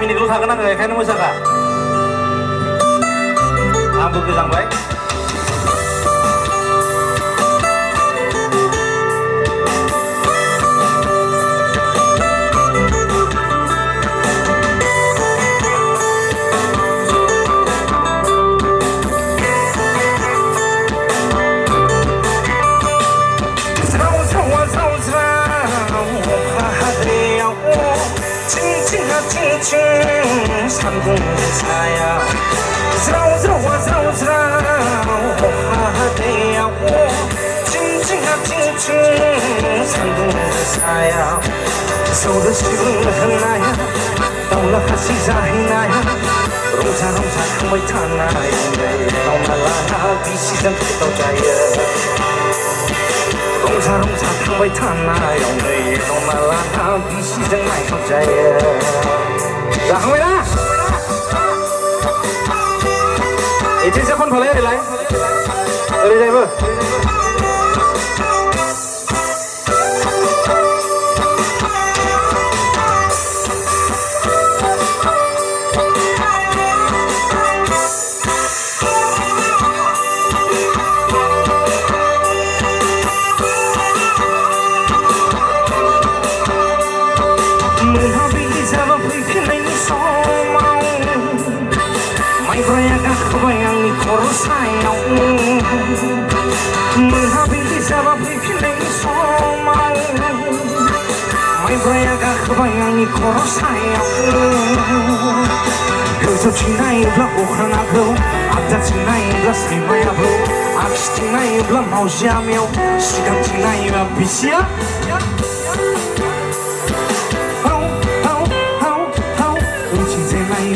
minik lu sakit nggak kayak nemu saka rambut pisang baik 산동 사야 스라우스라우스라우하대야고 징징아 징징 산동 사야 서울의 시골 하나야 떠올라가시자 해나야 롱사롱사 한번 타나야 떠올라라 비시장 떠자야 롱사롱사 한번 타나야 떠올라라 비시장 많이 떠자야 Dạ không biết đó. Ý chí sẽ không phải lấy để lấy. Đi đây vừa. Bayang ni korosayang Menhabili sabab ikiling somang May bayaga kabayang ni korosayang Keuzo cinai bla ukhrana bro Agda cinai bla saimaya bro Aksh cinai bla mauzia miao Sigang cinai bla bisia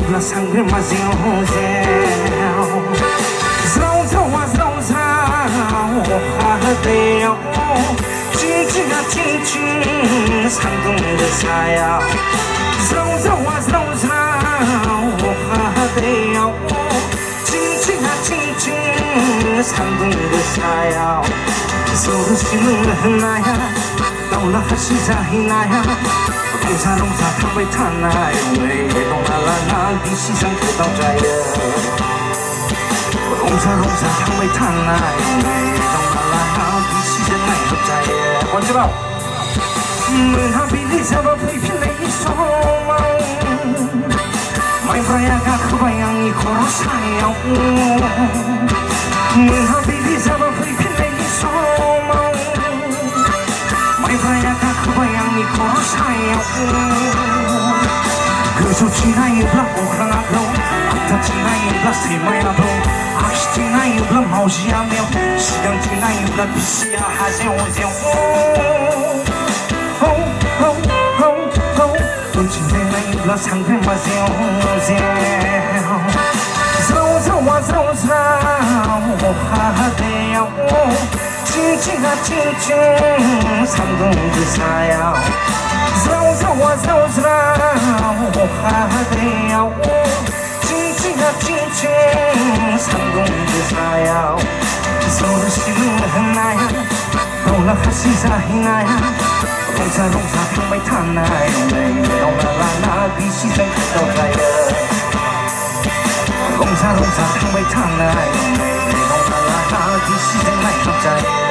Bla sangre mazio zrau zrau hadeo jinjinga jinjin sangdong de saya zrau hadeo jinjinga jinjin sangdong de saya sorusin hanaya taula hasiza hinaya 롱사롱사 탕바이 타나요 왜 동날라나 비시장 끝다자야 롱사롱사 탕바이 타나요 왜 동날라나 비시장 끝다자야 원주라 문하빌리 잡아 불필레이 소망 마이브라야가 그바양이 걸어사요 문하빌리 잡아 불필레이 소망 마이브라야가 그바양이 걸어사요 그저 지나이 블라 오크라나 블로 아타 지나이 블라 세마야 블로 아시 지나이 블라 마우지야 메오 시간 지나이 블라 비시야 하세 오세요 눈치 지나이 블라 상대 마세요 하대요 징징아 징징 삼동지 사야 하대요 징징아 징징 삼동지 사야 서울시는 하나야 떠올라가시자 해나야 롱사롱사 탕바이 타나요 떠올라라 비시장 떠자야 롱사롱사 탕바이 타나요 떠올라라 비시장 많이 떠자야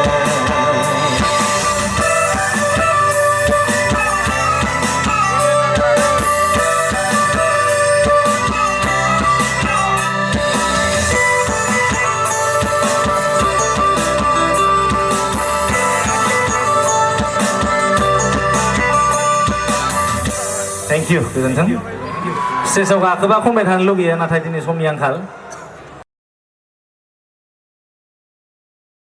Thank you, President. Sesuatu apa kau medan lu biar nanti ini semua yang kal.